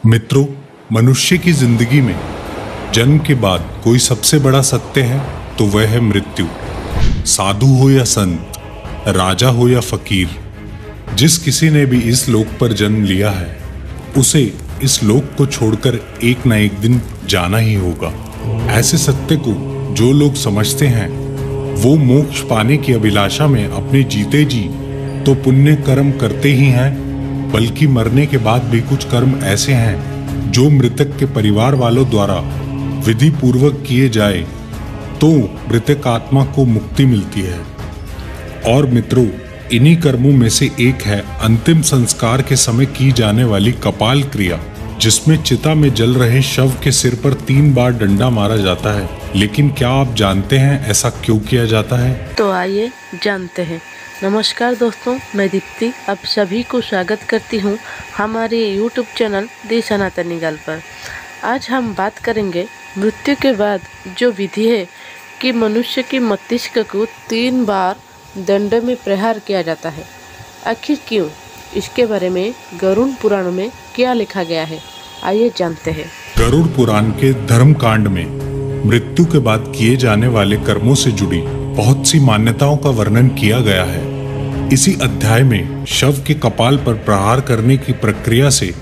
मित्रों, मनुष्य की जिंदगी में जन्म के बाद कोई सबसे बड़ा सत्य है तो वह है मृत्यु। साधु हो या संत, राजा हो या फकीर, जिस किसी ने भी इस लोक पर जन्म लिया है उसे इस लोक को छोड़कर एक न एक दिन जाना ही होगा। ऐसे सत्य को जो लोग समझते हैं वो मोक्ष पाने की अभिलाषा में अपने जीते जी तो पुण्य कर्म करते ही हैं, बल्कि मरने के बाद भी कुछ कर्म ऐसे हैं जो मृतक के परिवार वालों द्वारा विधि पूर्वक किए जाए तो मृतक आत्मा को मुक्ति मिलती है। और मित्रों, इन्हीं कर्मों में से एक है अंतिम संस्कार के समय की जाने वाली कपाल क्रिया, जिसमें चिता में जल रहे शव के सिर पर 3 बार डंडा मारा जाता है। लेकिन क्या आप जानते हैं ऐसा क्यों किया जाता है? तो आइए जानते हैं। नमस्कार दोस्तों, मैं दीप्ति आप सभी को स्वागत करती हूं हमारे YouTube चैनल दी सनातनी गाल पर। आज हम बात करेंगे मृत्यु के बाद जो विधि है कि मनुष्य की मस्तिष्क को 3 बार दंड में प्रहार किया जाता है। आखिर क्यों? इसके बारे में गरुड़ पुराण में क्या लिखा गया है, आइए जानते हैं। गरुड़ पुराण के धर्म कांड में मृत्यु के बाद किए जाने वाले कर्मों से जुड़ी बहुत सी मान्यताओं का वर्णन किया गया है। इसी अध्याय में शव के कपाल पर प्रहार करने की प्रक्रिया से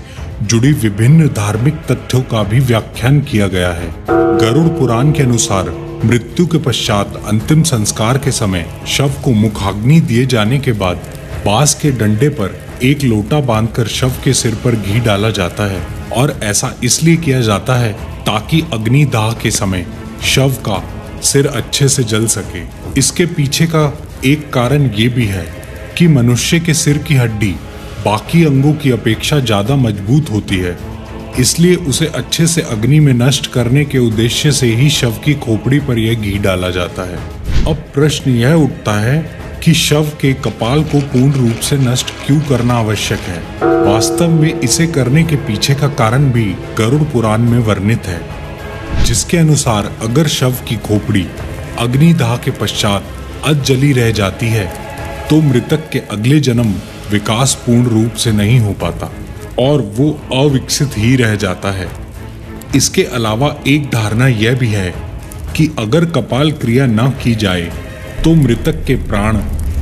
जुड़ी विभिन्न धार्मिक तथ्यों का भी व्याख्यान किया गया है। गरुड़ पुराण के अनुसार मृत्यु के पश्चात अंतिम संस्कार के समय शव को मुखाग्नि दिए जाने के बाद बांस के डंडे पर एक लोटा बांधकर शव के सिर पर घी डाला जाता है, और ऐसा इसलिए किया जाता है ताकि अग्निदाह के समय शव का सिर अच्छे से जल सके। इसके पीछे का एक कारण ये भी है कि मनुष्य के सिर की हड्डी बाकी अंगों की अपेक्षा ज्यादा मजबूत होती है, इसलिए उसे अच्छे से अग्नि में नष्ट करने के उद्देश्य से ही शव की खोपड़ी पर यह घी डाला जाता है। अब प्रश्न यह उठता है कि शव के कपाल को पूर्ण रूप से नष्ट क्यों करना आवश्यक है? वास्तव में इसे करने के पीछे का कारण भी गरुड़ पुराण में वर्णित है, जिसके अनुसार अगर शव की खोपड़ी अग्निदाह के पश्चात अधजली रह जाती है तो मृतक के अगले जन्म विकास पूर्ण रूप से नहीं हो पाता और वो अविकसित ही रह जाता है। इसके अलावा एक धारणा यह भी है कि अगर कपाल क्रिया न की जाए तो मृतक के प्राण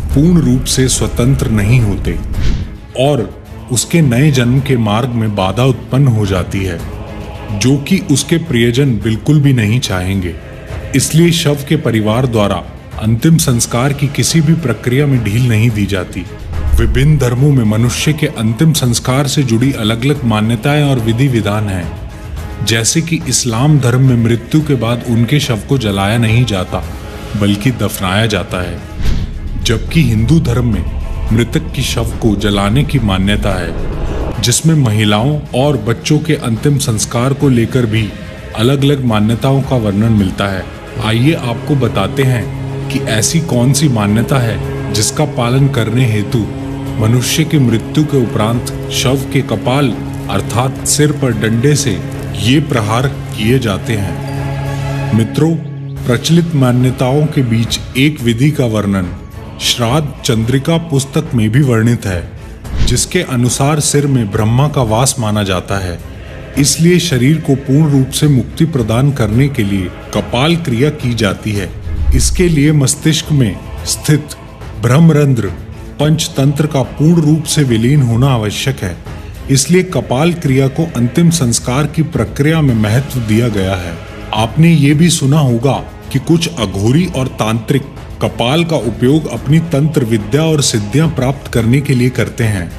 पूर्ण रूप से स्वतंत्र नहीं होते और उसके नए जन्म के मार्ग में बाधा उत्पन्न हो जाती है, जो कि उसके प्रियजन बिल्कुल भी नहीं चाहेंगे। इसलिए शव के परिवार द्वारा अंतिम संस्कार की किसी भी प्रक्रिया में ढील नहीं दी जाती। विभिन्न धर्मों में मनुष्य के अंतिम संस्कार से जुड़ी अलग अलग मान्यताएं और विधि विधान हैं। जैसे कि इस्लाम धर्म में मृत्यु के बाद उनके शव को जलाया नहीं जाता बल्कि दफनाया जाता है, जबकि हिंदू धर्म में मृतक की शव को जलाने की मान्यता है, जिसमें महिलाओं और बच्चों के अंतिम संस्कार को लेकर भी अलग अलग मान्यताओं का वर्णन मिलता है। आइए आपको बताते हैं कि ऐसी कौन सी मान्यता है जिसका पालन करने हेतु मनुष्य की मृत्यु के उपरांत शव के कपाल अर्थात सिर पर डंडे से ये प्रहार किए जाते हैं। मित्रों, प्रचलित मान्यताओं के बीच एक विधि का वर्णन श्राद्ध चंद्रिका पुस्तक में भी वर्णित है, जिसके अनुसार सिर में ब्रह्मा का वास माना जाता है। इसलिए शरीर को पूर्ण रूप से मुक्ति प्रदान करने के लिए कपाल क्रिया की जाती है। इसके लिए मस्तिष्क में स्थित ब्रह्मरंध्र पंचतंत्र का पूर्ण रूप से विलीन होना आवश्यक है। इसलिए कपाल क्रिया को अंतिम संस्कार की प्रक्रिया में महत्व दिया गया है। आपने ये भी सुना होगा कि कुछ अघोरी और तांत्रिक कपाल का उपयोग अपनी तंत्र विद्या और सिद्धियां प्राप्त करने के लिए करते हैं।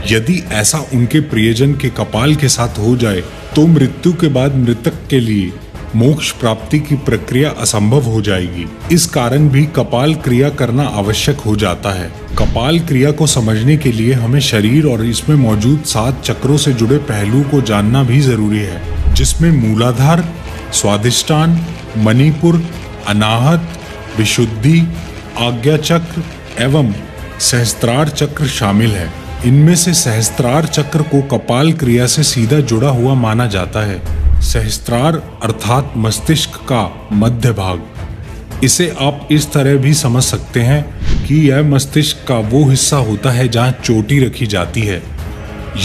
यदि ऐसा उनके प्रियजन के कपाल के साथ हो जाए तो मृत्यु के बाद मृतक के लिए मोक्ष प्राप्ति की प्रक्रिया असंभव हो जाएगी। इस कारण भी कपाल क्रिया करना आवश्यक हो जाता है। कपाल क्रिया को समझने के लिए हमें शरीर और इसमें मौजूद 7 चक्रों से जुड़े पहलू को जानना भी जरूरी है, जिसमें मूलाधार, स्वादिष्टान, मणिपुर, अनाहत, विशुद्धि, आज्ञा चक्र एवं सहस्त्रार चक्र शामिल है। इनमें से सहस्त्रार चक्र को कपाल क्रिया से सीधा जुड़ा हुआ माना जाता है। सहस्त्रार अर्थात मस्तिष्क का मध्य भाग। इसे आप इस तरह भी समझ सकते हैं कि यह मस्तिष्क का वो हिस्सा होता है जहाँ चोटी रखी जाती है।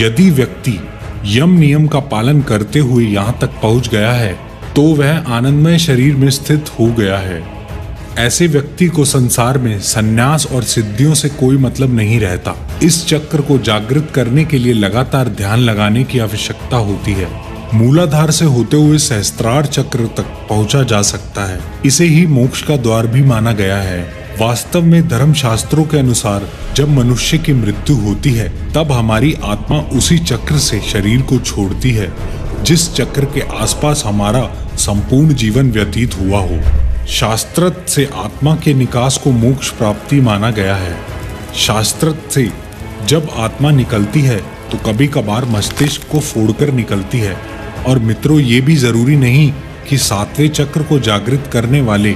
यदि व्यक्ति यम नियम का पालन करते हुए यहाँ तक पहुँच गया है तो वह आनंदमय शरीर में स्थित हो गया है। ऐसे व्यक्ति को संसार में संन्यास और सिद्धियों से कोई मतलब नहीं रहता। इस चक्र को जागृत करने के लिए लगातार ध्यान लगाने की आवश्यकता होती है। मूलाधार से होते हुए सहस्त्रार चक्र तक पहुंचा जा सकता है। इसे ही मोक्ष का द्वार भी माना गया है। वास्तव में धर्म शास्त्रों के अनुसार जब मनुष्य की मृत्यु होती है तब हमारी आत्मा उसी चक्र से शरीर को छोड़ती है जिस चक्र के आसपास हमारा संपूर्ण जीवन व्यतीत हुआ हो। शास्त्रत से आत्मा के निकास को मोक्ष प्राप्ति माना गया है। शास्त्रत से जब आत्मा निकलती है तो कभी कभार मस्तिष्क को फोड़कर निकलती है। और मित्रों, ये भी जरूरी नहीं कि सातवें चक्र को जागृत करने वाले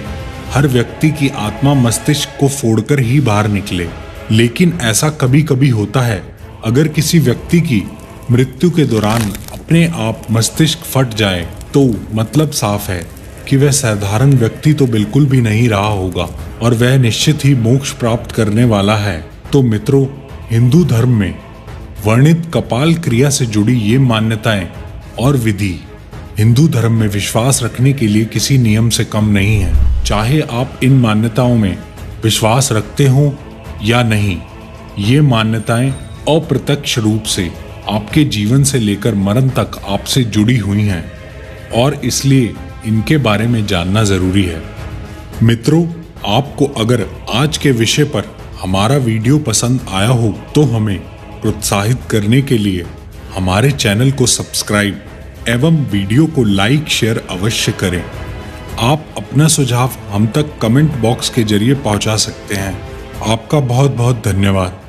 हर व्यक्ति की आत्मा मस्तिष्क को फोड़कर ही बाहर निकले, लेकिन ऐसा कभी कभी होता है। अगर किसी व्यक्ति की मृत्यु के दौरान अपने आप मस्तिष्क फट जाए तो मतलब साफ है कि वह साधारण व्यक्ति तो बिल्कुल भी नहीं रहा होगा और वह निश्चित ही मोक्ष प्राप्त करने वाला है। तो मित्रों, हिंदू धर्म में वर्णित कपाल क्रिया से जुड़ी ये मान्यताएं और विधि हिंदू धर्म में विश्वास रखने के लिए किसी नियम से कम नहीं है। चाहे आप इन मान्यताओं में विश्वास रखते हो या नहीं, ये मान्यताएं अप्रत्यक्ष रूप से आपके जीवन से लेकर मरण तक आपसे जुड़ी हुई हैं और इसलिए इनके बारे में जानना जरूरी है। मित्रों, आपको अगर आज के विषय पर हमारा वीडियो पसंद आया हो तो हमें प्रोत्साहित करने के लिए हमारे चैनल को सब्सक्राइब एवं वीडियो को लाइक शेयर अवश्य करें। आप अपना सुझाव हम तक कमेंट बॉक्स के जरिए पहुंचा सकते हैं। आपका बहुत बहुत धन्यवाद।